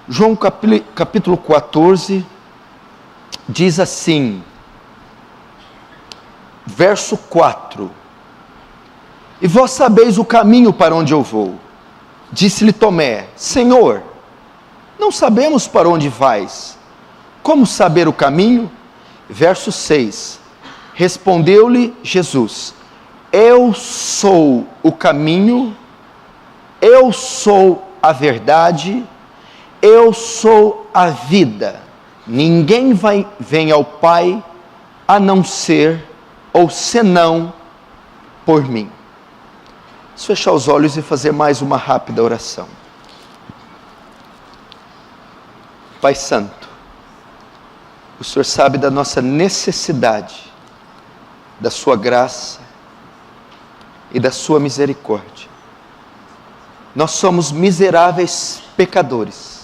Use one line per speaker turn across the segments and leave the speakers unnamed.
João capítulo 14 diz assim, verso 4: E vós sabeis o caminho para onde eu vou. Disse-lhe Tomé: Senhor, não sabemos para onde vais. Como saber o caminho? Verso 6: Respondeu-lhe Jesus: Eu sou o caminho, eu sou a verdade, eu sou a vida. Ninguém vem ao Pai a não ser, ou senão, por mim. Vamos fechar os olhos e fazer mais uma rápida oração. Pai Santo, o Senhor sabe da nossa necessidade, da sua graça e da sua misericórdia. Nós somos miseráveis pecadores,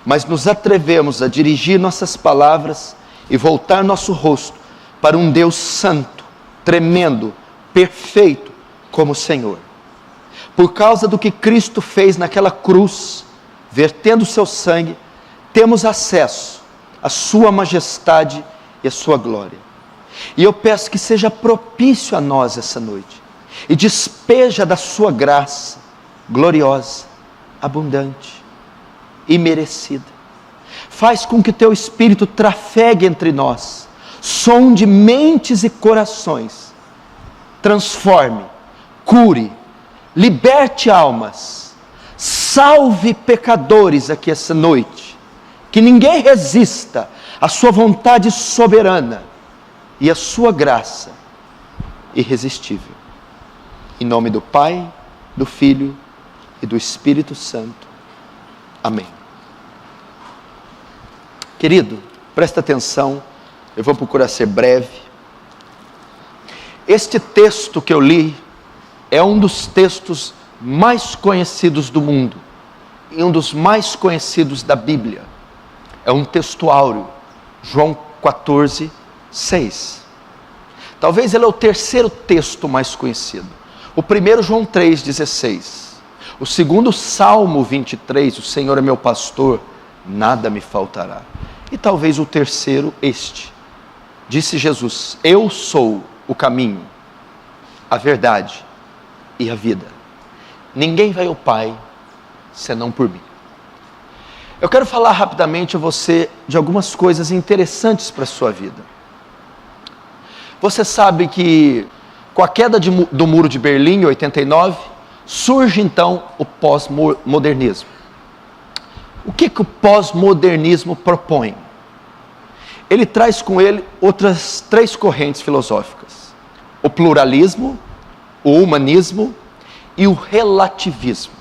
mas nos atrevemos a dirigir nossas palavras e voltar nosso rosto para um Deus santo, tremendo, perfeito como o Senhor. Por causa do que Cristo fez naquela cruz, vertendo o seu sangue, temos acesso à sua majestade e à sua glória. E eu peço que seja propício a nós essa noite, e despeja da sua graça, gloriosa, abundante, imerecida. Faz com que teu Espírito trafegue entre nós, sonde mentes e corações, transforme, cure, liberte almas, salve pecadores aqui essa noite, que ninguém resista à sua vontade soberana e à sua graça irresistível. Em nome do Pai, do Filho e do Espírito Santo. Amém. Querido, presta atenção, eu vou procurar ser breve. Este texto que eu li é um dos textos mais conhecidos do mundo, e um dos mais conhecidos da Bíblia. É um texto áureo, João 14, 6. Talvez ele é o terceiro texto mais conhecido. O primeiro, João 3, 16. O segundo, Salmo 23, o Senhor é meu pastor, nada me faltará. E talvez o terceiro, este. Disse Jesus: eu sou o caminho, a verdade e a vida. Ninguém vai ao Pai senão por mim. Eu quero falar rapidamente a você de algumas coisas interessantes para a sua vida. Você sabe que com a queda do Muro de Berlim em 89, surge então o pós-modernismo. O que o pós-modernismo propõe? Ele traz com ele outras três correntes filosóficas: o pluralismo, o humanismo e o relativismo.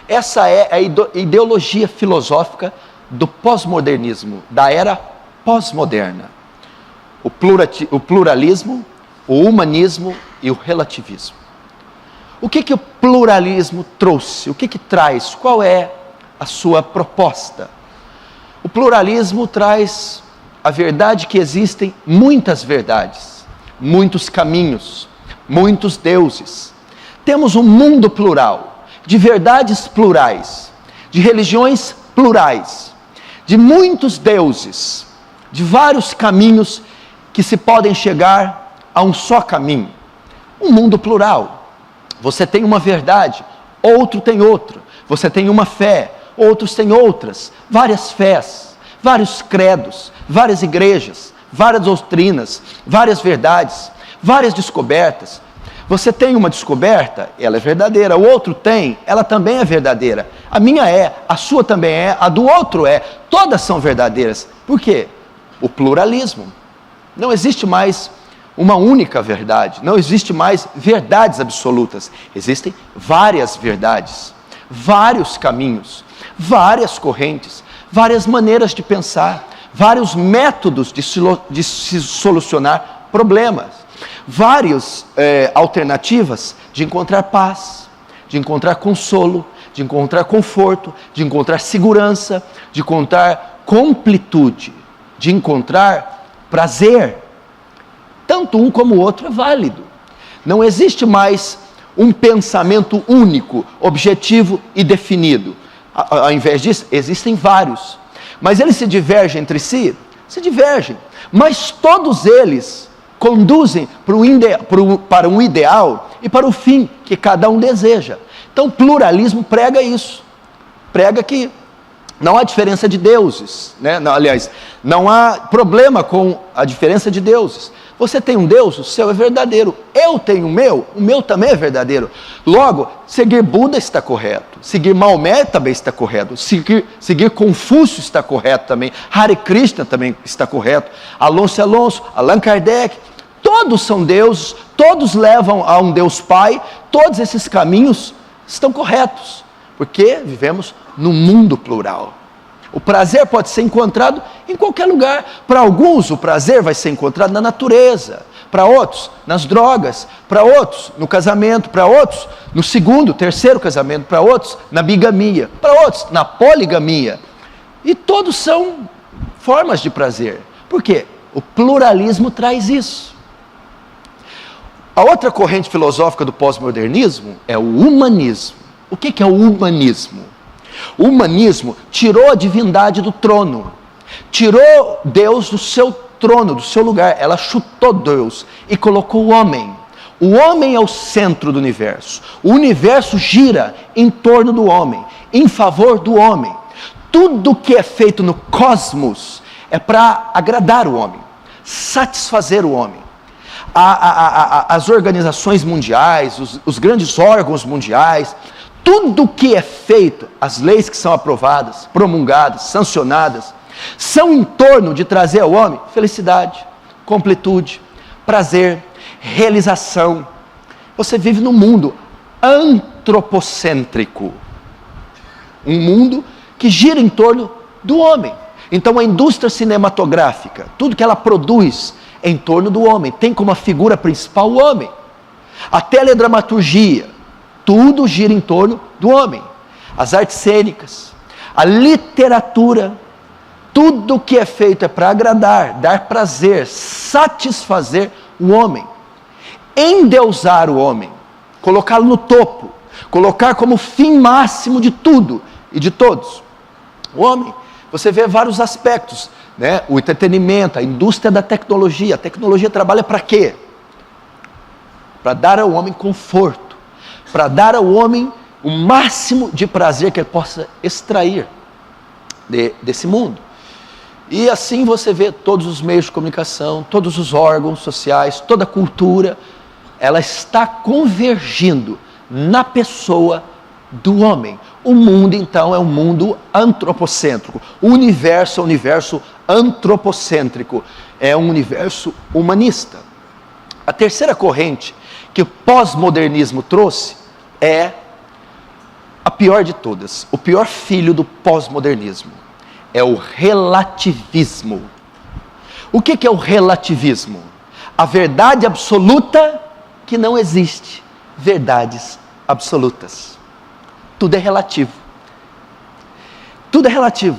Essa é a ideologia filosófica do pós-modernismo, da era pós-moderna. O pluralismo, o humanismo e o relativismo. O que o pluralismo trouxe? O que traz? Qual é a sua proposta? O pluralismo traz a verdade que existem muitas verdades, muitos caminhos, muitos deuses. Temos um mundo plural, de verdades plurais, de religiões plurais, de muitos deuses, de vários caminhos que se podem chegar a um só caminho. Um mundo plural. Você tem uma verdade, outro tem outra. Você tem uma fé, outros têm outras. Várias fés, vários credos, várias igrejas, várias doutrinas, várias verdades, várias descobertas. Você tem uma descoberta, ela é verdadeira. O outro tem, ela também é verdadeira. A minha é, a sua também é, a do outro é. Todas são verdadeiras. Por quê? O pluralismo. Não existe mais uma única verdade. Não existe mais verdades absolutas. Existem várias verdades, vários caminhos, várias correntes, várias maneiras de pensar, vários métodos de se solucionar problemas, várias alternativas de encontrar paz, de encontrar consolo, de encontrar conforto, de encontrar segurança, de encontrar completude, de encontrar prazer. Tanto um como o outro é válido. Não existe mais um pensamento único, objetivo e definido. Ao invés disso, existem vários. Mas eles se divergem entre si? Se divergem. Mas todos eles conduzem para um ideal e para o fim que cada um deseja. Então, o pluralismo prega isso. Prega que não há diferença de deuses, né? Não, aliás, não há problema com a diferença de deuses. Você tem um Deus, o seu é verdadeiro. Eu tenho o meu também é verdadeiro. Logo, seguir Buda está correto. Seguir Maomé também está correto. Seguir Confúcio está correto também. Hare Krishna também está correto. Alonso, Allan Kardec. Todos são deuses, todos levam a um Deus Pai. Todos esses caminhos estão corretos. Porque vivemos num mundo plural. O prazer pode ser encontrado em qualquer lugar. Para alguns, o prazer vai ser encontrado na natureza. Para outros, nas drogas. Para outros, no casamento. Para outros, no segundo, terceiro casamento. Para outros, na bigamia. Para outros, na poligamia. E todos são formas de prazer. Por quê? O pluralismo traz isso. A outra corrente filosófica do pós-modernismo é o humanismo. O que é o humanismo? O humanismo tirou a divindade do trono, tirou Deus do seu trono, do seu lugar. Ela chutou Deus e colocou o homem. O homem é o centro do universo. O universo gira em torno do homem, em favor do homem. Tudo que é feito no cosmos é para agradar o homem, satisfazer o homem. As organizações mundiais, os grandes órgãos mundiais, tudo que é feito, as leis que são aprovadas, promulgadas, sancionadas, são em torno de trazer ao homem felicidade, completude, prazer, realização. Você vive num mundo antropocêntrico, um mundo que gira em torno do homem. Então a indústria cinematográfica, tudo que ela produz é em torno do homem, tem como a figura principal o homem. A teledramaturgia, tudo gira em torno do homem. As artes cênicas, a literatura, tudo que é feito é para agradar, dar prazer, satisfazer o homem. Endeusar o homem, colocá-lo no topo, colocar como fim máximo de tudo e de todos. O homem, você vê vários aspectos, né? O entretenimento, a indústria da tecnologia. A tecnologia trabalha para quê? Para dar ao homem conforto, para dar ao homem o máximo de prazer que ele possa extrair desse mundo. E assim você vê todos os meios de comunicação, todos os órgãos sociais, toda a cultura, ela está convergindo na pessoa do homem. O mundo, então, é um mundo antropocêntrico. O universo é um universo antropocêntrico, é um universo humanista. A terceira corrente que o pós-modernismo trouxe é a pior de todas, o pior filho do pós-modernismo, é o relativismo. O que é o relativismo? A verdade absoluta que não existe, verdades absolutas. Tudo é relativo. Tudo é relativo.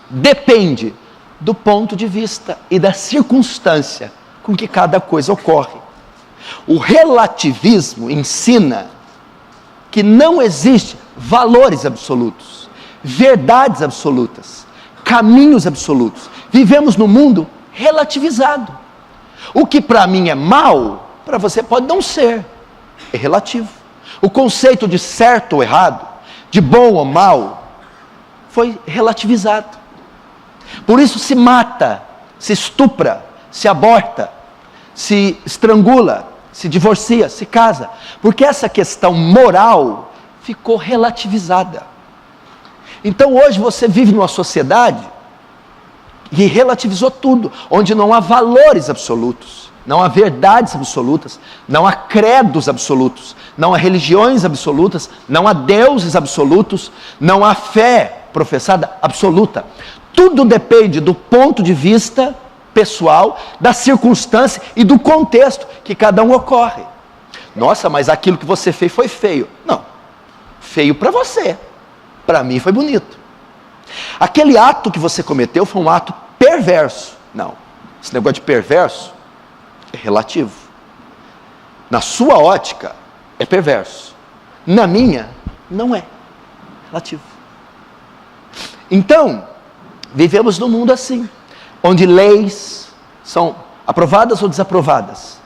Depende do ponto de vista e da circunstância com que cada coisa ocorre. O relativismo ensina que não existe valores absolutos, verdades absolutas, caminhos absolutos. Vivemos num mundo relativizado. O que para mim é mal, para você pode não ser. É relativo. O conceito de certo ou errado, de bom ou mal, foi relativizado. Por isso se mata, se estupra, se aborta, se estrangula, se divorcia, se casa, porque essa questão moral ficou relativizada. Então hoje você vive numa sociedade que relativizou tudo, onde não há valores absolutos, não há verdades absolutas, não há credos absolutos, não há religiões absolutas, não há deuses absolutos, não há fé professada absoluta. Tudo depende do ponto de vista pessoal, da circunstância e do contexto que cada um ocorre. Nossa, mas aquilo que você fez foi feio. Não, feio para você, para mim foi bonito. Aquele ato que você cometeu foi um ato perverso. Não, esse negócio de perverso é relativo. Na sua ótica é perverso, na minha não é relativo. Então, vivemos num mundo assim, onde leis são aprovadas ou desaprovadas.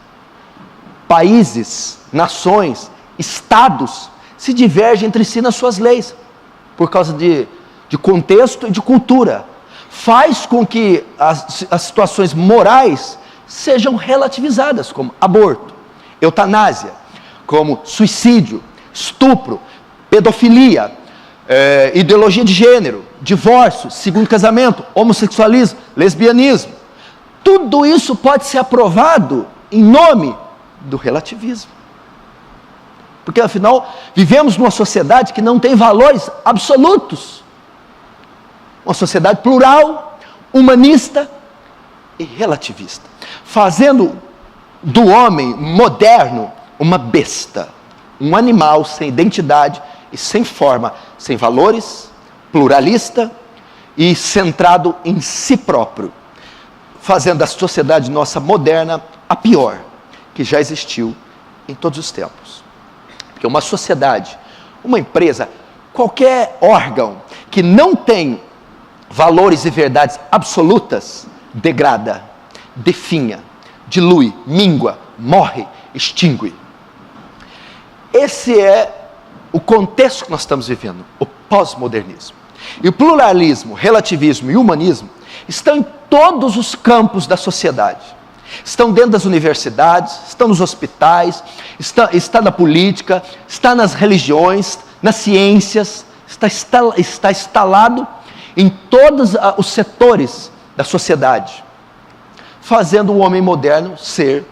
Países, nações, estados se divergem entre si nas suas leis, por causa de contexto e de cultura. Faz com que as situações morais sejam relativizadas, como aborto, eutanásia, como suicídio, estupro, pedofilia, ideologia de gênero, divórcio, segundo casamento, homossexualismo, lesbianismo. Tudo isso pode ser aprovado em nome do relativismo. Porque afinal, vivemos numa sociedade que não tem valores absolutos. Uma sociedade plural, humanista e relativista, fazendo do homem moderno uma besta, um animal sem identidade e sem forma, sem valores, pluralista e centrado em si próprio, fazendo da sociedade nossa moderna a pior que já existiu em todos os tempos. Porque uma sociedade, uma empresa, qualquer órgão que não tem valores e verdades absolutas, degrada, definha, dilui, mingua, morre, extingue. Esse é o contexto que nós estamos vivendo, o pós-modernismo. E o pluralismo, relativismo e humanismo estão em todos os campos da sociedade. Estão dentro das universidades, estão nos hospitais, está na política, está nas religiões, nas ciências, está instalado em todos os setores da sociedade, fazendo o homem moderno ser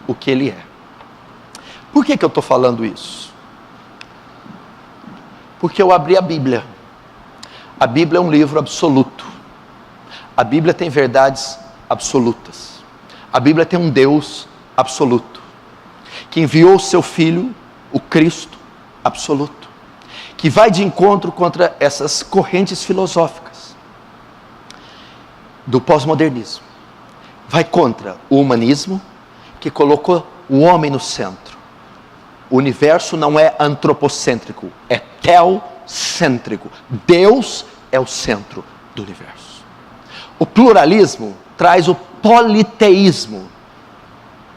o que ele é. Por que eu estou falando isso? Porque eu abri a Bíblia. A Bíblia é um livro absoluto. A Bíblia tem verdades absolutas. A Bíblia tem um Deus absoluto, que enviou o seu Filho, o Cristo absoluto, que vai de encontro contra essas correntes filosóficas do pós-modernismo. Vai contra o humanismo, que colocou o homem no centro. O universo não é antropocêntrico, é teocêntrico. Deus é o centro do universo. O pluralismo traz o politeísmo,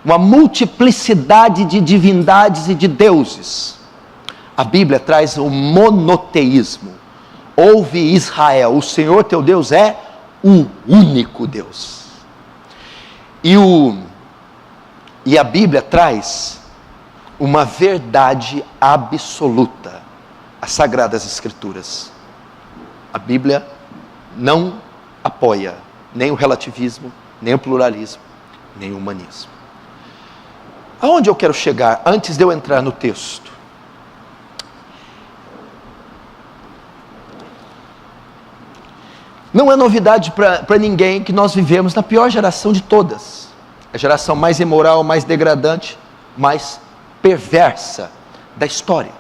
uma multiplicidade de divindades e de deuses. A Bíblia traz o monoteísmo. Ouve Israel, o Senhor teu Deus é o único Deus. E a Bíblia traz uma verdade absoluta, as Sagradas Escrituras. A Bíblia não apoia nem o relativismo, nem o pluralismo, nem o humanismo. Aonde eu quero chegar antes de eu entrar no texto? Não é novidade para ninguém que nós vivemos na pior geração de todas. A geração mais imoral, mais degradante, mais perversa da história.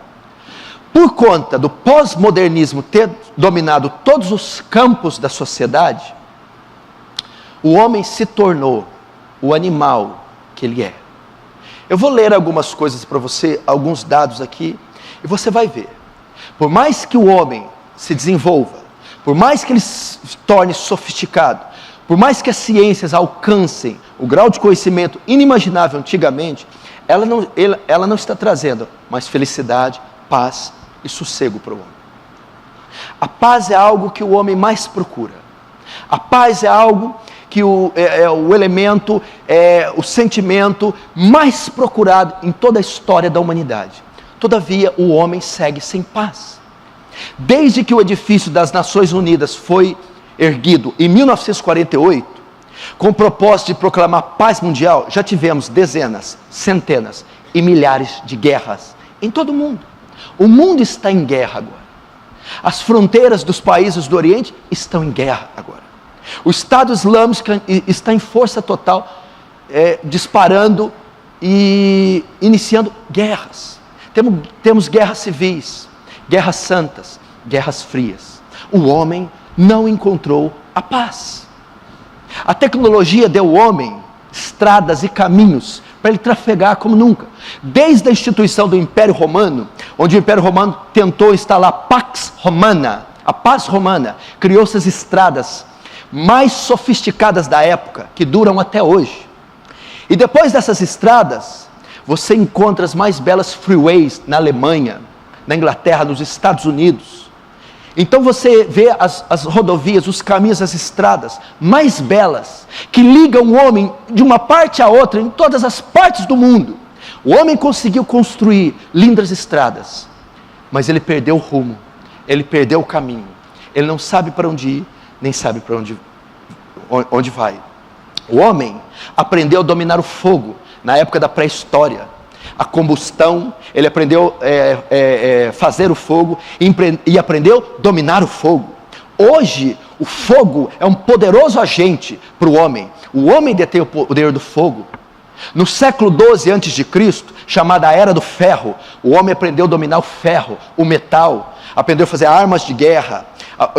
Por conta do pós-modernismo ter dominado todos os campos da sociedade, o homem se tornou o animal que ele é. Eu vou ler algumas coisas para você, alguns dados aqui, e você vai ver. Por mais que o homem se desenvolva, por mais que ele se torne sofisticado, por mais que as ciências alcancem o grau de conhecimento inimaginável antigamente, ela não está trazendo mais felicidade, paz e sossego para o homem. A paz é algo que o homem mais procura. A paz é algo que o elemento, o sentimento mais procurado em toda a história da humanidade. Todavia, o homem segue sem paz. Desde que o edifício das Nações Unidas foi erguido em 1948, com o propósito de proclamar paz mundial, já tivemos dezenas, centenas e milhares de guerras em todo o mundo. O mundo está em guerra agora. As fronteiras dos países do Oriente estão em guerra agora. O Estado Islâmico está em força total, disparando e iniciando guerras. Temos guerras civis, guerras santas, guerras frias. O homem não encontrou a paz. A tecnologia deu ao homem estradas e caminhos para ele trafegar como nunca. Desde a instituição do Império Romano, onde o Império Romano tentou instalar Pax Romana, A paz romana criou essas estradas mais sofisticadas da época, que duram até hoje. E depois dessas estradas, você encontra as mais belas freeways na Alemanha, na Inglaterra, nos Estados Unidos. Então você vê as rodovias, os caminhos, as estradas mais belas, que ligam o homem de uma parte a outra, em todas as partes do mundo. O homem conseguiu construir lindas estradas, mas ele perdeu o rumo, ele perdeu o caminho. Ele não sabe para onde ir, nem sabe para onde vai. O homem aprendeu a dominar o fogo na época da pré-história. A combustão, ele aprendeu fazer o fogo e aprendeu a dominar o fogo. Hoje, o fogo é um poderoso agente para o homem. O homem detém o poder do fogo. No século XII a.C., chamada a Era do Ferro, o homem aprendeu a dominar o ferro, o metal, aprendeu a fazer armas de guerra,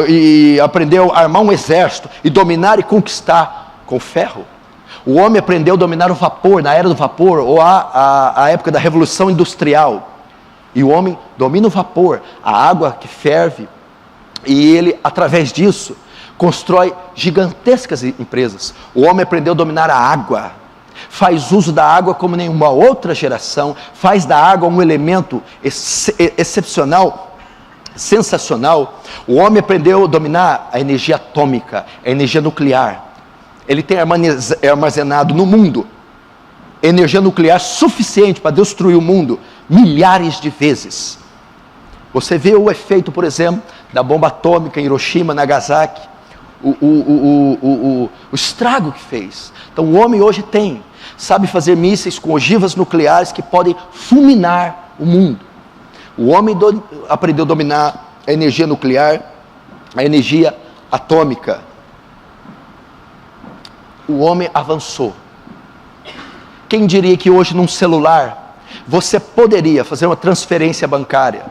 e aprendeu a armar um exército, e dominar e conquistar com o ferro. O homem aprendeu a dominar o vapor, na Era do Vapor, ou a época da Revolução Industrial. E o homem domina o vapor, a água que ferve, e ele, através disso, constrói gigantescas empresas. O homem aprendeu a dominar a água, faz uso da água como nenhuma outra geração, faz da água um elemento excepcional, sensacional. O homem aprendeu a dominar a energia atômica, a energia nuclear. Ele tem armazenado no mundo energia nuclear suficiente para destruir o mundo milhares de vezes. Você vê o efeito, por exemplo, da bomba atômica em Hiroshima, Nagasaki, o estrago que fez. Então o homem hoje sabe fazer mísseis com ogivas nucleares que podem fulminar o mundo. O homem aprendeu a dominar a energia nuclear, a energia atômica. O homem avançou. Quem diria que hoje num celular você poderia fazer uma transferência bancária,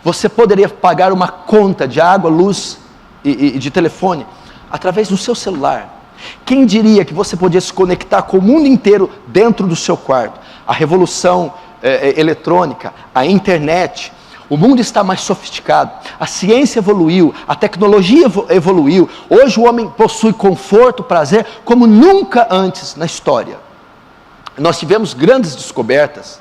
você poderia pagar uma conta de água, luz e de telefone através do seu celular? Quem diria que você podia se conectar com o mundo inteiro dentro do seu quarto? A revolução eletrônica, a internet. O mundo está mais sofisticado, a ciência evoluiu, a tecnologia evoluiu. Hoje o homem possui conforto, prazer, como nunca antes na história. Nós tivemos grandes descobertas,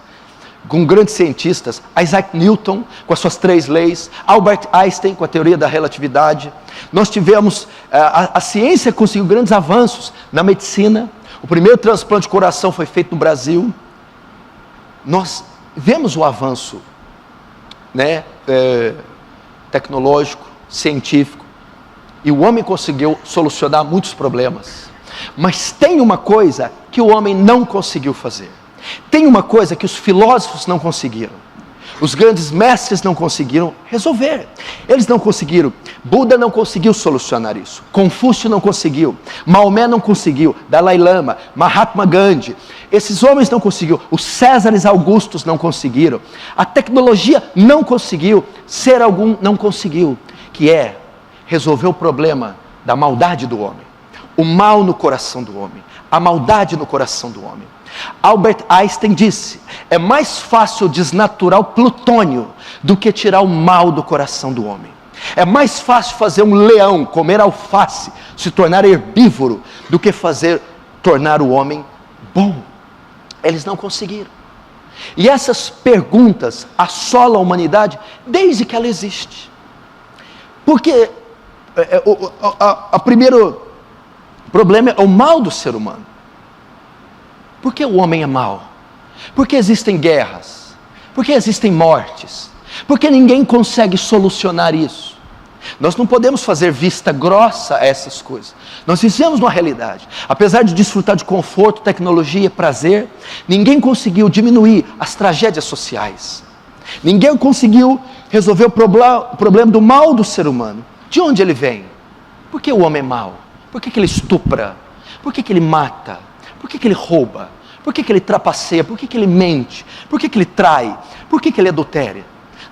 com grandes cientistas, Isaac Newton, com as suas 3 leis, Albert Einstein, com a teoria da relatividade. Nós tivemos, a ciência conseguiu grandes avanços na medicina. O primeiro transplante de coração foi feito no Brasil. Nós vemos o avanço tecnológico, científico, e o homem conseguiu solucionar muitos problemas. Mas tem uma coisa que o homem não conseguiu fazer. Tem uma coisa que os filósofos não conseguiram, os grandes mestres não conseguiram resolver. Eles não conseguiram. Buda não conseguiu solucionar isso, Confúcio não conseguiu, Maomé não conseguiu, Dalai Lama, Mahatma Gandhi, esses homens não conseguiram, os Césares Augustos não conseguiram, a tecnologia não conseguiu, ser algum não conseguiu, que é resolver o problema da maldade do homem, o mal no coração do homem, a maldade no coração do homem. Albert Einstein disse: é mais fácil desnaturar o plutônio do que tirar o mal do coração do homem. É mais fácil fazer um leão comer alface, se tornar herbívoro, do que tornar o homem bom. Eles não conseguiram. E essas perguntas assolam a humanidade desde que ela existe. Porque o primeiro problema é o mal do ser humano. Por que o homem é mau? Por que existem guerras? Por que existem mortes? Por que ninguém consegue solucionar isso? Nós não podemos fazer vista grossa a essas coisas. Nós vivemos uma realidade. Apesar de desfrutar de conforto, tecnologia, prazer, ninguém conseguiu diminuir as tragédias sociais. Ninguém conseguiu resolver o problema do mal do ser humano. De onde ele vem? Por que o homem é mau? Por que ele estupra? Por que ele mata? Por que ele rouba? Por que ele trapaceia? Por que ele mente? Por que ele trai? Por que ele adultera?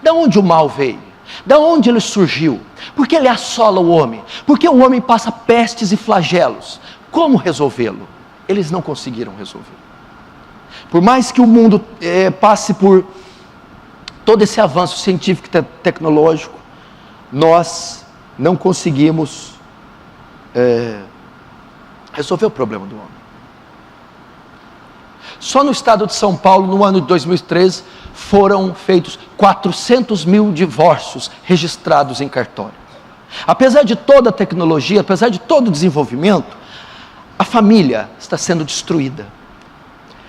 Da onde o mal veio? Da onde ele surgiu? Por que ele assola o homem? Por que o homem passa pestes e flagelos? Como resolvê-lo? Eles não conseguiram resolver. Por mais que o mundo passe por todo esse avanço científico e tecnológico, nós não conseguimos resolver o problema do homem. Só no estado de São Paulo, no ano de 2013, foram feitos 400 mil divórcios registrados em cartório. Apesar de toda a tecnologia, apesar de todo o desenvolvimento, a família está sendo destruída.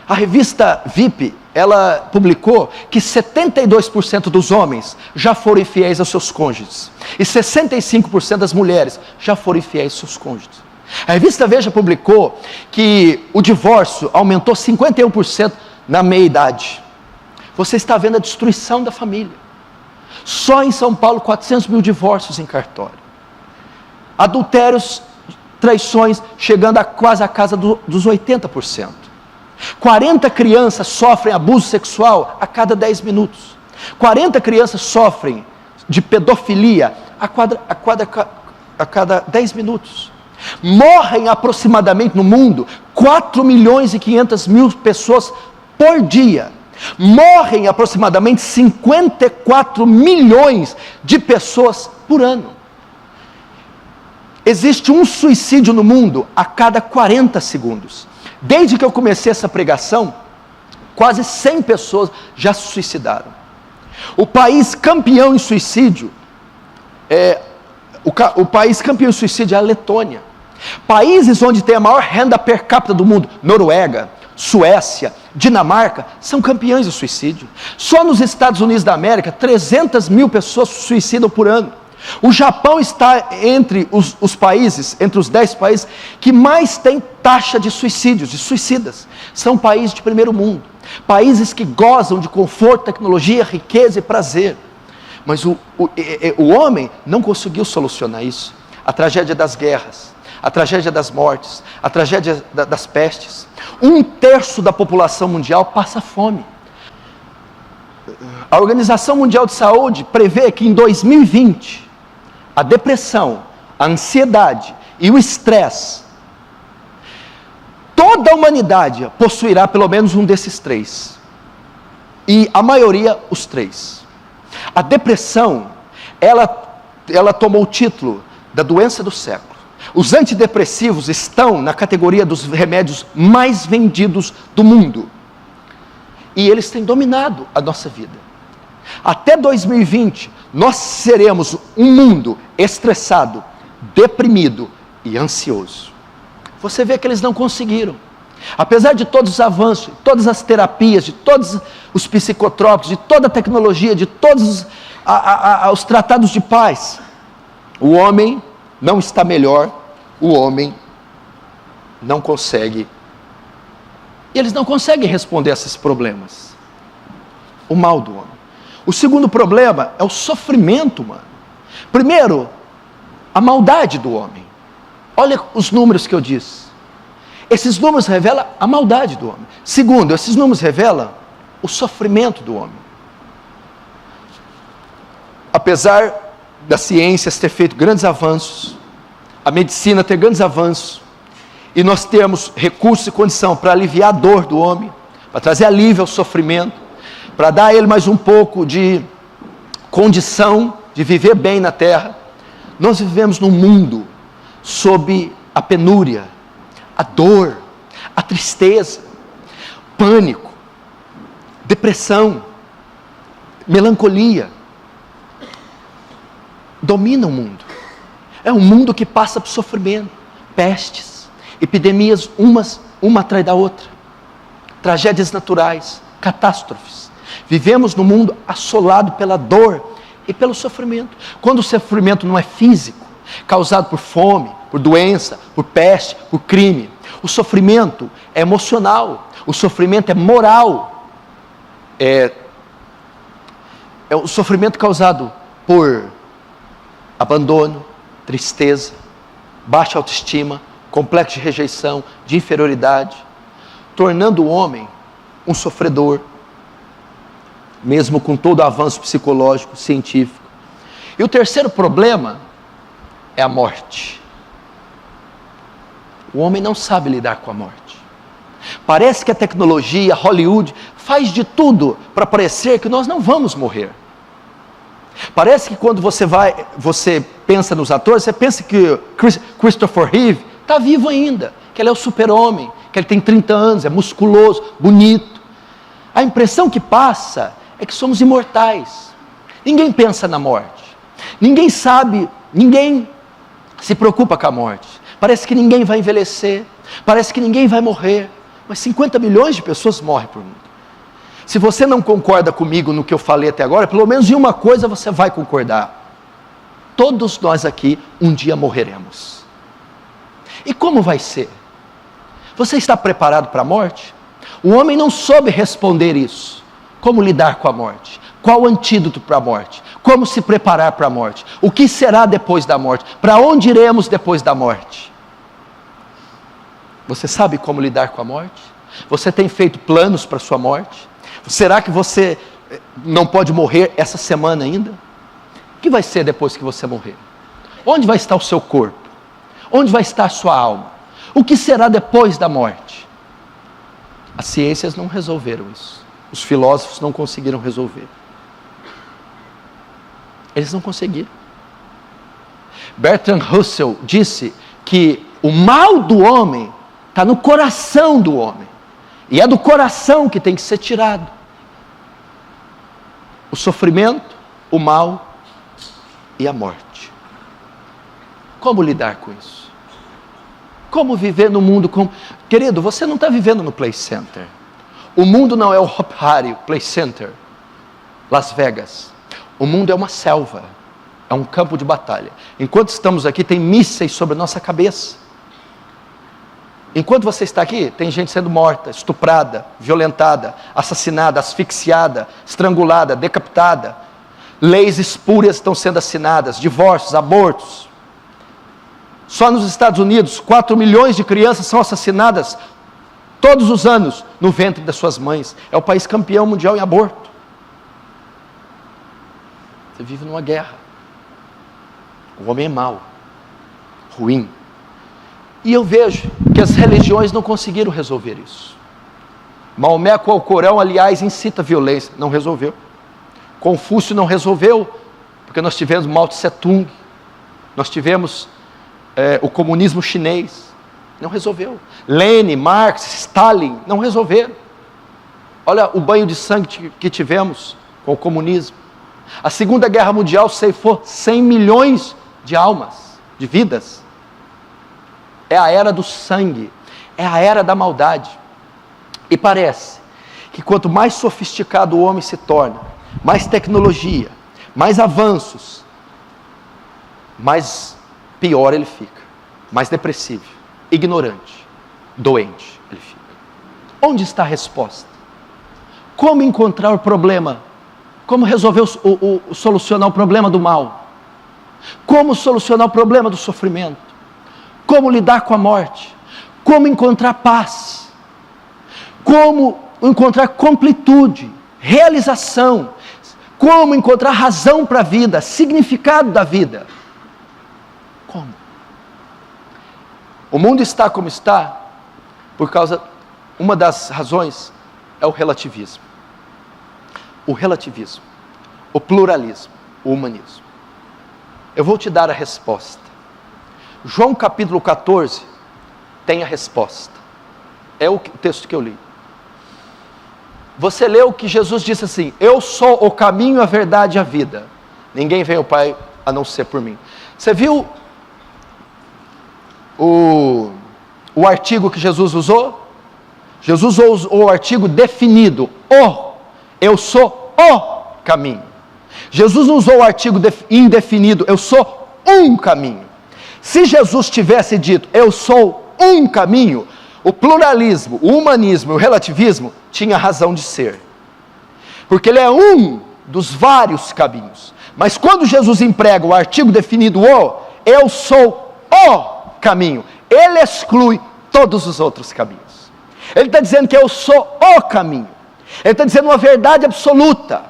A revista VIP, ela publicou que 72% dos homens já foram infiéis aos seus cônjuges. E 65% das mulheres já foram infiéis aos seus cônjuges. A revista Veja publicou que o divórcio aumentou 51% na meia-idade. Você está vendo a destruição da família. Só em São Paulo, 400 mil divórcios em cartório. Adultérios, traições, chegando a quase a casa dos 80%. 40 crianças sofrem abuso sexual a cada 10 minutos. 40 crianças sofrem de pedofilia a cada 10 minutos. Morrem aproximadamente no mundo 4 milhões e 500 mil pessoas por dia. Morrem aproximadamente 54 milhões de pessoas por ano. Existe um suicídio no mundo a cada 40 segundos. Desde que eu comecei essa pregação, quase 100 pessoas já se suicidaram. O país campeão em suicídio é a Letônia. Países onde tem a maior renda per capita do mundo, Noruega, Suécia, Dinamarca, são campeões de suicídio. Só nos Estados Unidos da América, 300 mil pessoas se suicidam por ano. O Japão está entre os países, entre os 10 países, que mais tem taxa de suicídios, de suicidas. São países de primeiro mundo. Países que gozam de conforto, tecnologia, riqueza e prazer. Mas o homem não conseguiu solucionar isso. A tragédia das guerras, a tragédia das mortes, a tragédia das pestes. 1/3 da população mundial passa fome. A Organização Mundial de Saúde prevê que em 2020, a depressão, a ansiedade e o estresse, toda a humanidade possuirá pelo menos um desses 3. E a maioria, os 3. A depressão, ela tomou o título da doença do século. Os antidepressivos estão na categoria dos remédios mais vendidos do mundo. E eles têm dominado a nossa vida. Até 2020, nós seremos um mundo estressado, deprimido e ansioso. Você vê que eles não conseguiram. Apesar de todos os avanços, de todas as terapias, de todos os psicotrópicos, de toda a tecnologia, de todos os tratados de paz, o homem não está melhor, o homem não consegue. E eles não conseguem responder a esses problemas. O mal do homem. O segundo problema é o sofrimento humano. Primeiro, a maldade do homem. Olha os números que eu disse. Esses números revelam a maldade do homem. Segundo, esses números revelam o sofrimento do homem. Apesar das ciências ter feito grandes avanços, a medicina ter grandes avanços, e nós temos recursos e condição para aliviar a dor do homem, para trazer alívio ao sofrimento, para dar a ele mais um pouco de condição de viver bem na terra, nós vivemos num mundo sob a penúria, a dor, a tristeza, pânico, depressão, melancolia, domina o mundo. É um mundo que passa por sofrimento, pestes, epidemias uma atrás da outra, tragédias naturais, catástrofes. Vivemos num mundo assolado pela dor e pelo sofrimento. Quando o sofrimento não é físico, causado por fome, por doença, por peste, por crime, o sofrimento é emocional, o sofrimento é moral, é o sofrimento causado por abandono, tristeza, baixa autoestima, complexo de rejeição, de inferioridade, tornando o homem um sofredor, mesmo com todo o avanço psicológico, científico. E o terceiro problema é a morte. O homem não sabe lidar com a morte. Parece que a tecnologia, Hollywood, faz de tudo para parecer que nós não vamos morrer. Parece que quando você pensa nos atores, você pensa que Christopher Reeve está vivo ainda, que ele é o super-homem, que ele tem 30 anos, é musculoso, bonito. A impressão que passa é que somos imortais. Ninguém pensa na morte. Ninguém sabe, ninguém se preocupa com a morte. Parece que ninguém vai envelhecer, parece que ninguém vai morrer. Mas 50 milhões de pessoas morrem por mundo. Se você não concorda comigo no que eu falei até agora, pelo menos em uma coisa você vai concordar. Todos nós aqui um dia morreremos. E como vai ser? Você está preparado para a morte? O homem não soube responder isso. Como lidar com a morte? Qual o antídoto para a morte? Como se preparar para a morte? O que será depois da morte? Para onde iremos depois da morte? Você sabe como lidar com a morte? Você tem feito planos para a sua morte? Será que você não pode morrer essa semana ainda? O que vai ser depois que você morrer? Onde vai estar o seu corpo? Onde vai estar a sua alma? O que será depois da morte? As ciências não resolveram isso. Os filósofos não conseguiram resolver. Eles não conseguiram. Bertrand Russell disse que o mal do homem está no coração do homem. E é do coração que tem que ser tirado. O sofrimento, o mal e a morte. Como lidar com isso? Como viver no mundo como... Querido, você não está vivendo no Play Center. O mundo não é o Hop Hari Play Center, Las Vegas. O mundo é uma selva, é um campo de batalha. Enquanto estamos aqui, tem mísseis sobre a nossa cabeça. Enquanto você está aqui, tem gente sendo morta, estuprada, violentada, assassinada, asfixiada, estrangulada, decapitada. Leis espúrias estão sendo assinadas, divórcios, abortos. Só nos Estados Unidos, 4 milhões de crianças são assassinadas todos os anos no ventre das suas mães. É o país campeão mundial em aborto. Você vive numa guerra. O homem é mau, ruim. E eu vejo que as religiões não conseguiram resolver isso. Maomé com o Alcorão, aliás, incita a violência. Não resolveu. Confúcio não resolveu, porque nós tivemos Mao Tse Tung, nós tivemos o comunismo chinês. Não resolveu. Lenin, Marx, Stalin, não resolveram. Olha o banho de sangue que tivemos com o comunismo. A Segunda Guerra Mundial ceifou 100 milhões de almas, de vidas. É a era do sangue, é a era da maldade. E parece que quanto mais sofisticado o homem se torna, mais tecnologia, mais avanços, mais pior ele fica, mais depressivo, ignorante, doente ele fica. Onde está a resposta? Como encontrar o problema? Como resolver solucionar o problema do mal? Como solucionar o problema do sofrimento? Como lidar com a morte? Como encontrar paz? Como encontrar completude, realização? Como encontrar razão para a vida, significado da vida? Como? O mundo está como está por causa, uma das razões é o relativismo. O relativismo, o pluralismo, o humanismo. Eu vou te dar a resposta. João capítulo 14 tem a resposta. É o texto que eu li. Você leu que Jesus disse assim: eu sou o caminho, a verdade e a vida. Ninguém vem ao Pai a não ser por mim. Você viu o artigo que Jesus usou? Jesus usou o artigo definido. Eu sou o caminho. Jesus não usou o artigo indefinido. Eu sou um caminho. Se Jesus tivesse dito, eu sou um caminho, o pluralismo, o humanismo e o relativismo tinha razão de ser. Porque ele é um dos vários caminhos. Mas quando Jesus emprega o artigo definido eu sou o caminho, ele exclui todos os outros caminhos. Ele está dizendo que eu sou o caminho. Ele está dizendo uma verdade absoluta,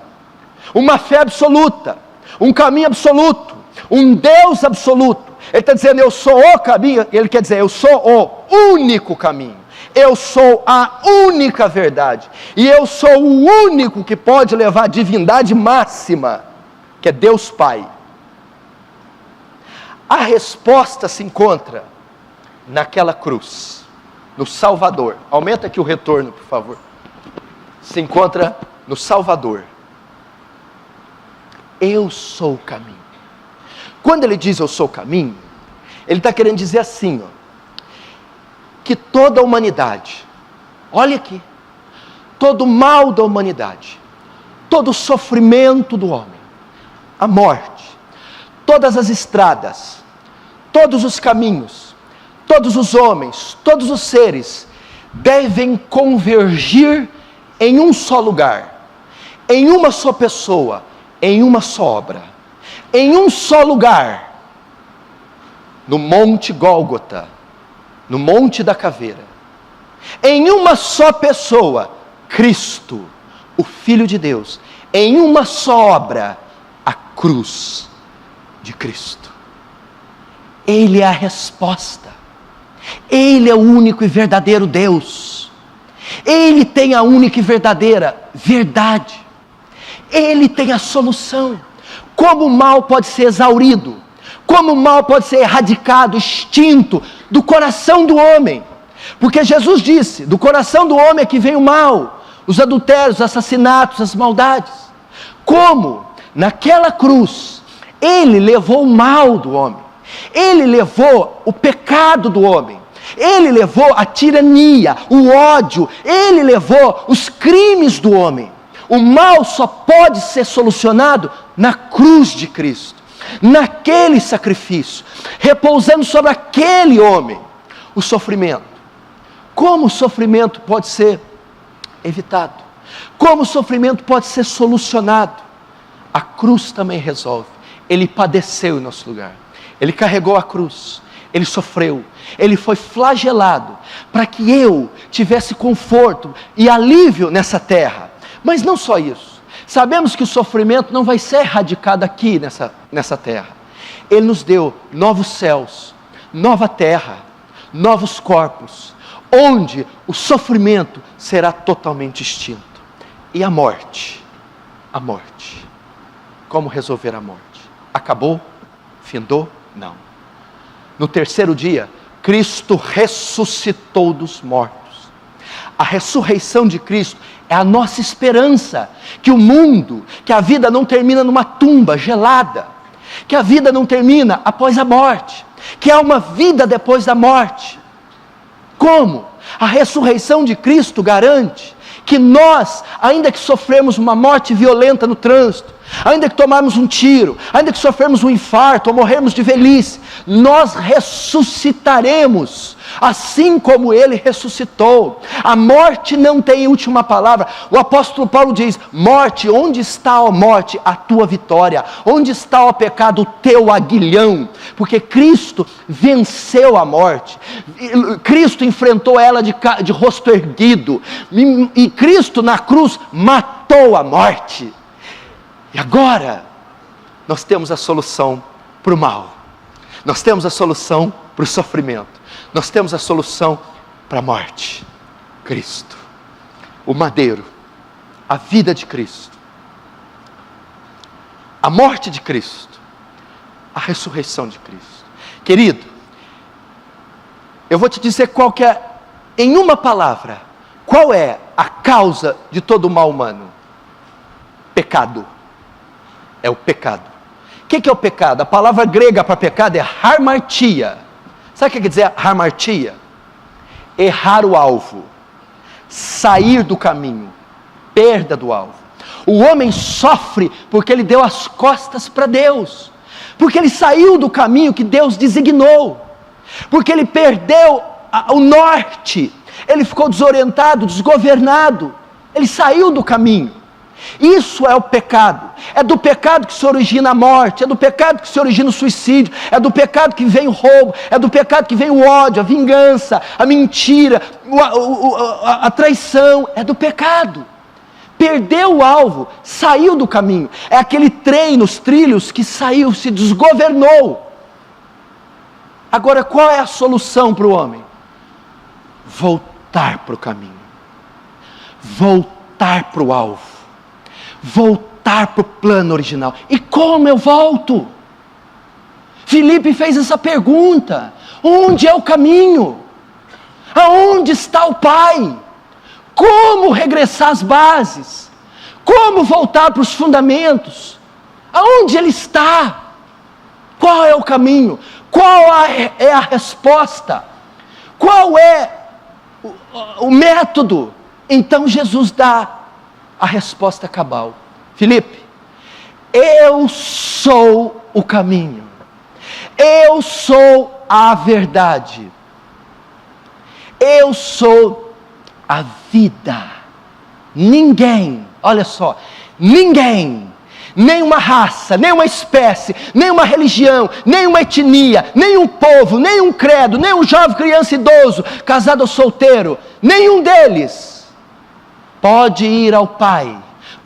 uma fé absoluta, um caminho absoluto, um Deus absoluto. Ele está dizendo, eu sou o caminho. Ele quer dizer, eu sou o único caminho. Eu sou a única verdade. E eu sou o único que pode levar a divindade máxima, que é Deus Pai, A resposta se encontra naquela cruz, no Salvador. Aumenta aqui o retorno, por favor. Se encontra no Salvador. Eu sou o caminho. Quando ele diz eu sou o caminho, ele está querendo dizer assim, que toda a humanidade, olha aqui, todo o mal da humanidade, todo o sofrimento do homem, a morte, todas as estradas, todos os caminhos, todos os homens, todos os seres, devem convergir em um só lugar, em uma só pessoa, em uma só obra, em um só lugar, no Monte Gólgota, no Monte da Caveira, em uma só pessoa, Cristo, o Filho de Deus, em uma só obra, a cruz de Cristo. Ele é a resposta, Ele é o único e verdadeiro Deus, Ele tem a única e verdadeira verdade, Ele tem a solução. Como o mal pode ser exaurido, como o mal pode ser erradicado, extinto do coração do homem, porque Jesus disse, do coração do homem é que vem o mal, os adultérios, os assassinatos, as maldades. Como? Naquela cruz, Ele levou o mal do homem, Ele levou o pecado do homem, Ele levou a tirania, o ódio, Ele levou os crimes do homem. O mal só pode ser solucionado na cruz de Cristo, naquele sacrifício, repousando sobre aquele homem. O sofrimento. Como o sofrimento pode ser evitado? Como o sofrimento pode ser solucionado? A cruz também resolve. Ele padeceu em nosso lugar, Ele carregou a cruz, Ele sofreu, Ele foi flagelado, para que eu tivesse conforto e alívio nessa terra. Mas não só isso, sabemos que o sofrimento não vai ser erradicado aqui nessa terra. Ele nos deu novos céus, nova terra, novos corpos, onde o sofrimento será totalmente extinto. E a morte? A morte. Como resolver a morte? Acabou? Findou? Não. No terceiro dia, Cristo ressuscitou dos mortos. A ressurreição de Cristo é a nossa esperança, que o mundo, que a vida não termina numa tumba gelada, que a vida não termina após a morte, que há uma vida depois da morte. Como? A ressurreição de Cristo garante que nós, ainda que sofremos uma morte violenta no trânsito, ainda que tomarmos um tiro, ainda que sofrermos um infarto ou morrermos de velhice, nós ressuscitaremos, assim como Ele ressuscitou. A morte não tem última palavra. O apóstolo Paulo diz: morte, onde está, ó morte, a tua vitória? Onde está, ó pecado, o teu aguilhão? Porque Cristo venceu a morte, Cristo enfrentou ela de rosto erguido, e Cristo na cruz matou a morte. E agora, nós temos a solução para o mal, nós temos a solução para o sofrimento, nós temos a solução para a morte. Cristo, o madeiro, a vida de Cristo, a morte de Cristo, a ressurreição de Cristo. Querido, eu vou te dizer qual que é, em uma palavra, qual é a causa de todo o mal humano? Pecado. É o pecado. O que é o pecado? A palavra grega para pecado é harmartia. Sabe o que quer dizer harmartia? Errar o alvo, sair do caminho, perda do alvo. O homem sofre porque ele deu as costas para Deus, porque ele saiu do caminho que Deus designou, porque ele perdeu o norte, ele ficou desorientado, desgovernado, ele saiu do caminho. Isso é o pecado. É do pecado que se origina a morte, é do pecado que se origina o suicídio, é do pecado que vem o roubo, é do pecado que vem o ódio, a vingança, a mentira, a traição. É do pecado. Perdeu o alvo, saiu do caminho. É aquele trem nos trilhos que saiu, se desgovernou. Agora, qual é a solução para o homem? Voltar para o caminho, voltar para o alvo, voltar para o plano original. E como eu volto? Filipe fez essa pergunta: onde é o caminho? Aonde está o Pai? Como regressar às bases? Como voltar para os fundamentos? Aonde Ele está? Qual é o caminho? Qual é a resposta? Qual é o método? Então Jesus dá a resposta cabal. Filipe, eu sou o caminho. Eu sou a verdade. Eu sou a vida. Ninguém, olha só, ninguém, nenhuma raça, nenhuma espécie, nenhuma religião, nenhuma etnia, nenhum povo, nenhum credo, nenhum jovem, criança, idoso, casado ou solteiro, nenhum deles pode ir ao Pai,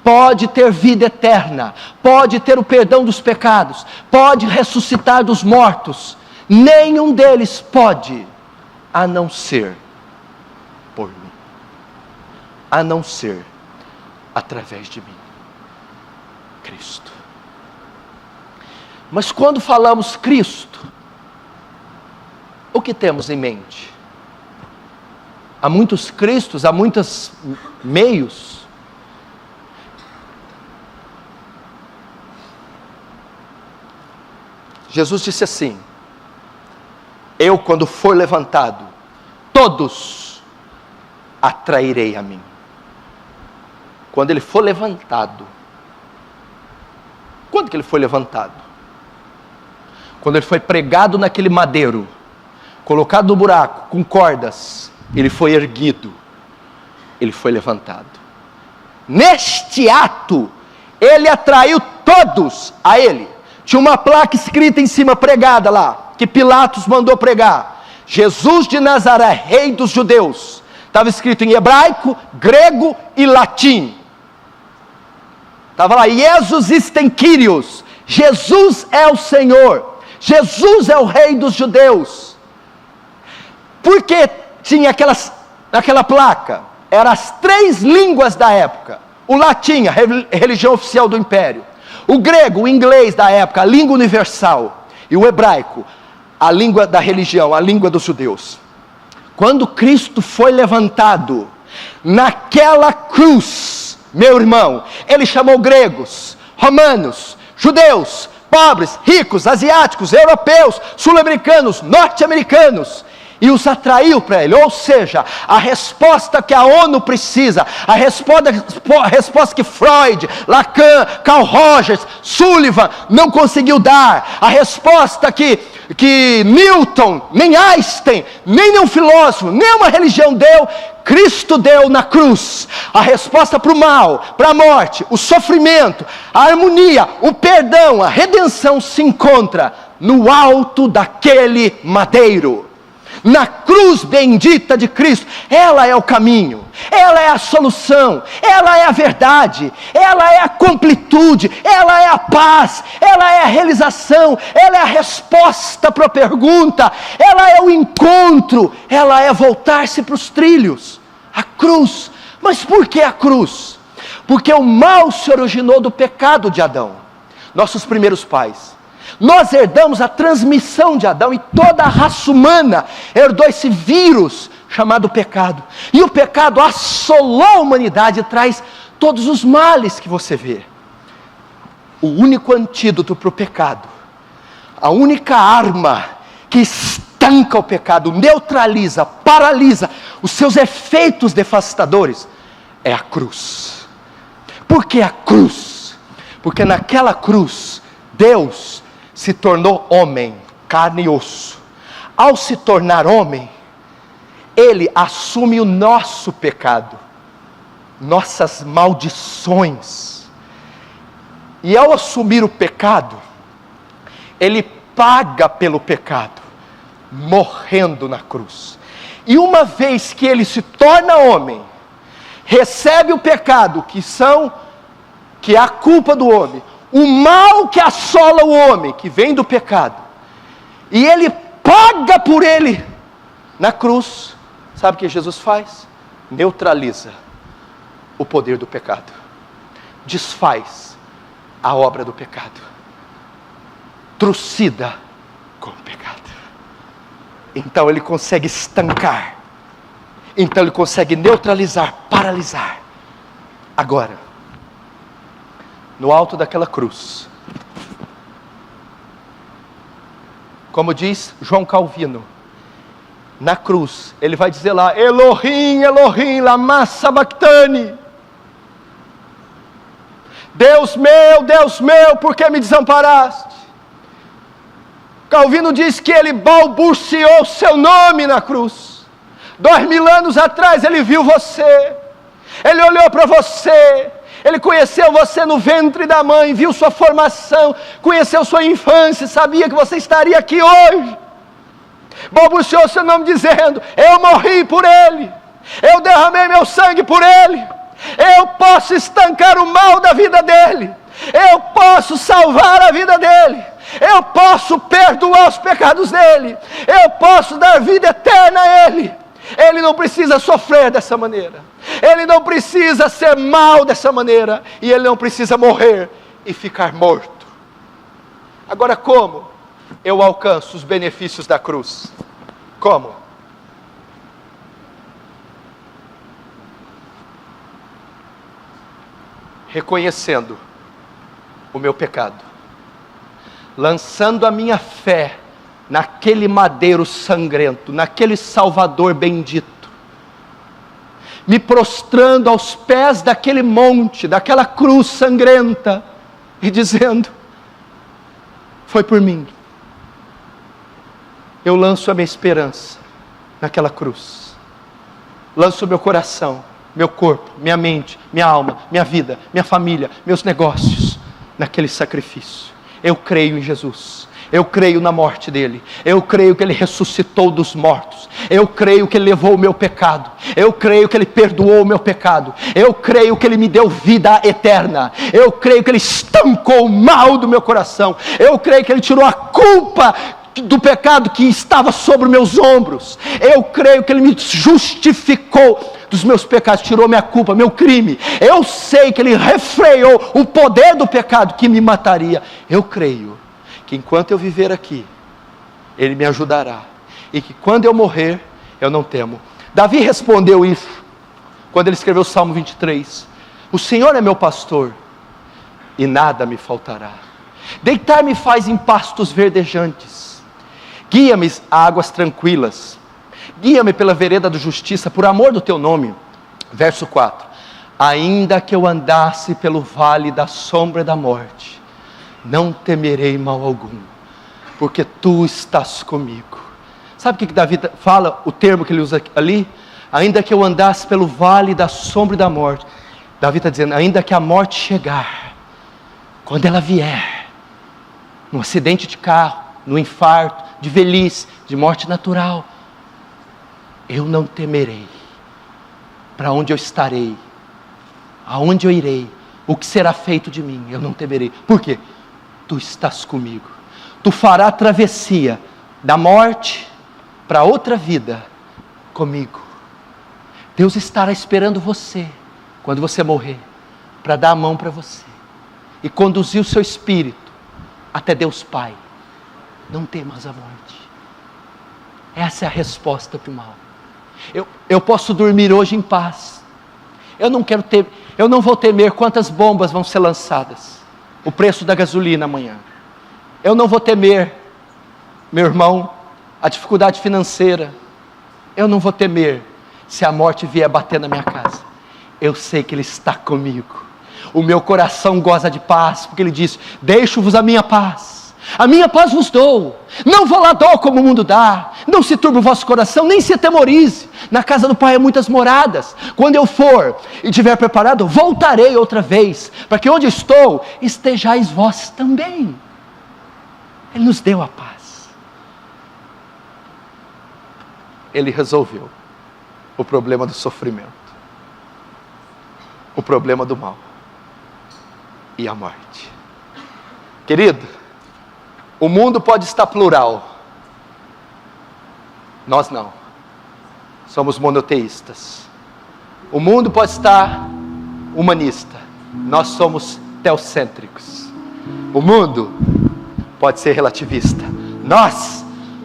pode ter vida eterna, pode ter o perdão dos pecados, pode ressuscitar dos mortos. Nenhum deles pode, a não ser por mim, a não ser através de mim, Cristo. Mas quando falamos Cristo, o que temos em mente? Há muitos Cristos, há muitos meios. Jesus disse assim: eu, quando for levantado, todos atrairei a mim. Quando Ele for levantado. Quando que Ele foi levantado? Quando Ele foi pregado naquele madeiro, colocado no buraco, com cordas, Ele foi erguido, Ele foi levantado. Neste ato, Ele atraiu todos a Ele. Tinha uma placa escrita em cima, pregada lá, que Pilatos mandou pregar: Jesus de Nazaré, Rei dos Judeus. Estava escrito em hebraico, grego e latim. Estava lá: Jesus istem Kyrios, Jesus é o Senhor, Jesus é o Rei dos Judeus. Por que tinha aquela placa? Eram as 3 línguas da época: o latim, a religião oficial do império; o grego, o inglês da época, a língua universal; e o hebraico, a língua da religião, a língua dos judeus. Quando Cristo foi levantado, naquela cruz, meu irmão, Ele chamou gregos, romanos, judeus, pobres, ricos, asiáticos, europeus, sul-americanos, norte-americanos, e os atraiu para Ele. Ou seja, a resposta que a ONU precisa, a resposta que Freud, Lacan, Carl Rogers, Sullivan não conseguiu dar, a resposta que Newton, nem Einstein, nem nenhum filósofo, nenhuma religião deu, Cristo deu na cruz. A resposta para o mal, para a morte, o sofrimento, a harmonia, o perdão, a redenção se encontra no alto daquele madeiro. Na cruz bendita de Cristo. Ela é o caminho, ela é a solução, ela é a verdade, ela é a completude, ela é a paz, ela é a realização, ela é a resposta para a pergunta, ela é o encontro, ela é voltar-se para os trilhos. A cruz. Mas por que a cruz? Porque o mal se originou do pecado de Adão, nossos primeiros pais. Nós herdamos a transmissão de Adão, e toda a raça humana herdou esse vírus chamado pecado. E o pecado assolou a humanidade e traz todos os males que você vê. O único antídoto para o pecado, a única arma que estanca o pecado, neutraliza, paralisa os seus efeitos devastadores, é a cruz. Por que a cruz? Porque naquela cruz, Deus se tornou homem, carne e osso. Ao se tornar homem, Ele assume o nosso pecado, nossas maldições. E ao assumir o pecado, Ele paga pelo pecado, morrendo na cruz. E uma vez que Ele se torna homem, recebe o pecado, que é a culpa do homem, o mal que assola o homem, que vem do pecado, e Ele paga por ele na cruz. Sabe o que Jesus faz? Neutraliza o poder do pecado, desfaz a obra do pecado, trucida Então ele consegue estancar. Então ele consegue neutralizar, paralisar. Agora, no alto daquela cruz, como diz João Calvino, na cruz, ele vai dizer lá: Elohim, Elohim, lama sabachthani. Deus meu, por que me desamparaste? Calvino diz que ele balbuciou seu nome na cruz. 2000 anos atrás ele viu você, ele olhou para você, ele conheceu você no ventre da mãe, viu sua formação, conheceu sua infância, sabia que você estaria aqui hoje. Balbuciou seu nome dizendo: eu morri por ele, eu derramei meu sangue por ele, eu posso estancar o mal da vida dele, eu posso salvar a vida dele, eu posso perdoar os pecados dele, eu posso dar vida eterna a ele. Ele não precisa sofrer dessa maneira, ele não precisa ser mal dessa maneira, e ele não precisa morrer e ficar morto. Agora, como eu alcanço os benefícios da cruz? Como? Reconhecendo o meu pecado, lançando a minha fé naquele madeiro sangrento, naquele Salvador bendito, me prostrando aos pés daquele monte, daquela cruz sangrenta, e dizendo: foi por mim. Eu lanço a minha esperança naquela cruz, lanço o meu coração, meu corpo, minha mente, minha alma, minha vida, minha família, meus negócios, naquele sacrifício. Eu creio em Jesus, eu creio na morte dele, eu creio que ele ressuscitou dos mortos, eu creio que ele levou o meu pecado, eu creio que ele perdoou o meu pecado, eu creio que ele me deu vida eterna, eu creio que ele estancou o mal do meu coração, eu creio que ele tirou a culpa do pecado que estava sobre os meus ombros, eu creio que ele me justificou dos meus pecados, tirou minha culpa, meu crime, eu sei que ele refreou o poder do pecado que me mataria. Eu creio que enquanto eu viver aqui, ele me ajudará, e que quando eu morrer, eu não temo. Davi respondeu isso quando ele escreveu o Salmo 23: o Senhor é meu pastor, e nada me faltará. Deitar-me faz em pastos verdejantes, guia-me a águas tranquilas, guia-me pela vereda da justiça, por amor do teu nome. Verso 4: ainda que eu andasse pelo vale da sombra da morte, não temerei mal algum, porque tu estás comigo. Sabe o que Davi fala, o termo que ele usa ali? Ainda que eu andasse pelo vale da sombra da morte, Davi está dizendo: ainda que a morte chegar, quando ela vier, num acidente de carro, no infarto, de velhice, de morte natural, eu não temerei. Para onde eu estarei, aonde eu irei, o que será feito de mim, eu não temerei. Por quê? Tu estás comigo. Tu farás a travessia da morte para outra vida comigo. Deus estará esperando você quando você morrer, para dar a mão para você e conduzir o seu espírito até Deus Pai. Não temas a morte. Essa é a resposta para o mal. Eu posso dormir hoje em paz. Eu não vou temer quantas bombas vão ser lançadas, o preço da gasolina amanhã. Eu não vou temer, meu irmão, a dificuldade financeira. Eu não vou temer se a morte vier bater na minha casa. Eu sei que Ele está comigo. O meu coração goza de paz, porque Ele diz: deixo-vos a minha paz vos dou, não vou lá dou como o mundo dá, não se turbe o vosso coração, nem se atemorize. Na casa do Pai há muitas moradas, quando eu for e estiver preparado, voltarei outra vez, para que onde eu estou, estejais vós também. Ele nos deu a paz, Ele resolveu o problema do sofrimento, o problema do mal e a morte. Querido, o mundo pode estar plural, nós não, somos monoteístas. O mundo pode estar humanista, nós somos teocêntricos. O mundo pode ser relativista, nós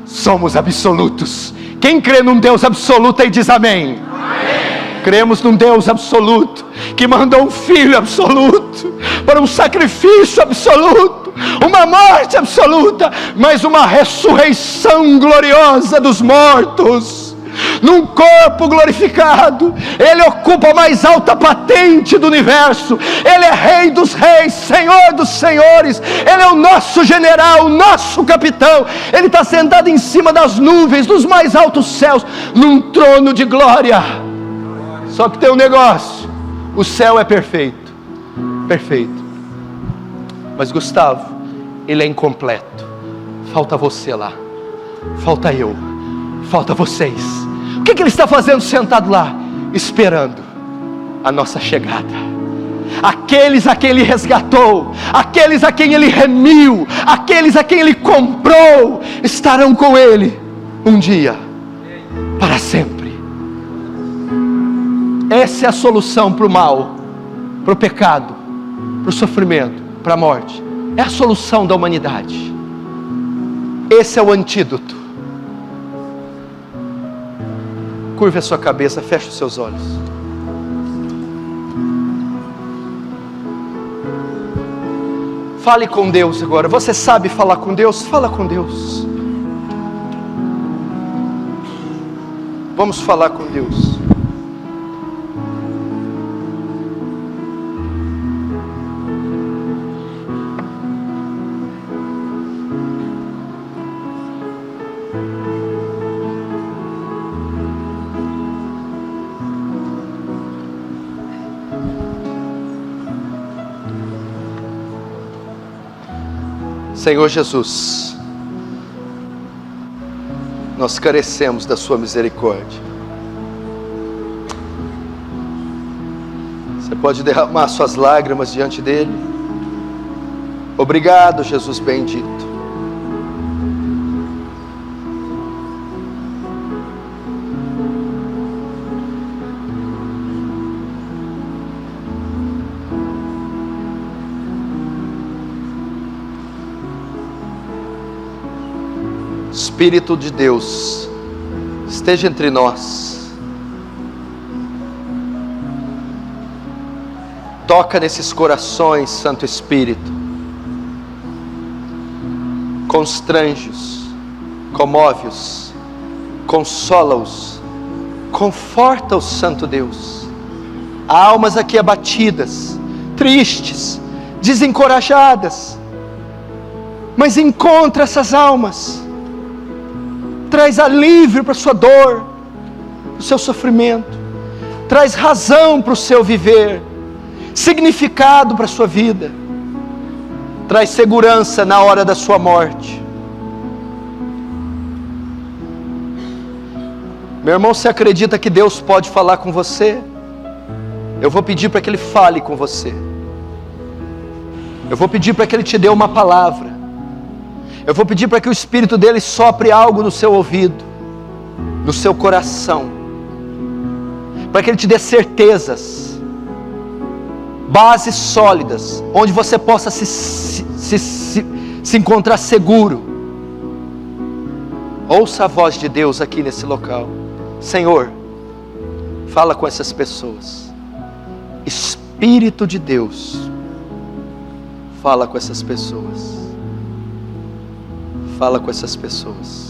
somos absolutos. Quem crê num Deus absoluto aí diz amém. Amém. Cremos num Deus absoluto, que mandou um Filho absoluto, para um sacrifício absoluto, uma morte absoluta, mas uma ressurreição gloriosa dos mortos, num corpo glorificado. Ele ocupa a mais alta patente do universo. Ele é Rei dos reis, Senhor dos senhores. Ele é o nosso general, o nosso capitão. Ele está sentado em cima das nuvens, dos mais altos céus, num trono de glória. Só que tem um negócio: o céu é perfeito, perfeito, mas Gustavo, ele é incompleto. Falta você lá, falta eu, falta vocês. O que ele está fazendo sentado lá? Esperando a nossa chegada. Aqueles a quem ele resgatou, aqueles a quem ele remiu, aqueles a quem ele comprou, estarão com ele um dia, para sempre. Essa é a solução para o mal, para o pecado, para o sofrimento, para a morte. É a solução da humanidade. Esse é o antídoto. Curve a sua cabeça, feche os seus olhos. Fale com Deus agora. Você sabe falar com Deus? Fala com Deus. Vamos falar com Deus. Senhor Jesus, nós carecemos da sua misericórdia. Você pode derramar suas lágrimas diante dele. Obrigado, Jesus bendito. Espírito de Deus, esteja entre nós. Toca nesses corações, Santo Espírito. Constrange-os, comove-os, consola-os, conforta-os, Santo Deus. Há almas aqui abatidas, tristes, desencorajadas, mas encontra essas almas. Traz alívio para a sua dor, para o seu sofrimento. Traz razão para o seu viver, significado para a sua vida. Traz segurança na hora da sua morte. Meu irmão, você acredita que Deus pode falar com você? Eu vou pedir para que Ele fale com você. Eu vou pedir para que Ele te dê uma palavra. Eu vou pedir para que o Espírito dele sopre algo no seu ouvido, no seu coração, para que ele te dê certezas, bases sólidas, onde você possa se encontrar seguro. Ouça a voz de Deus aqui nesse local. Senhor, fala com essas pessoas. Espírito de Deus, fala com essas pessoas. Fala com essas pessoas.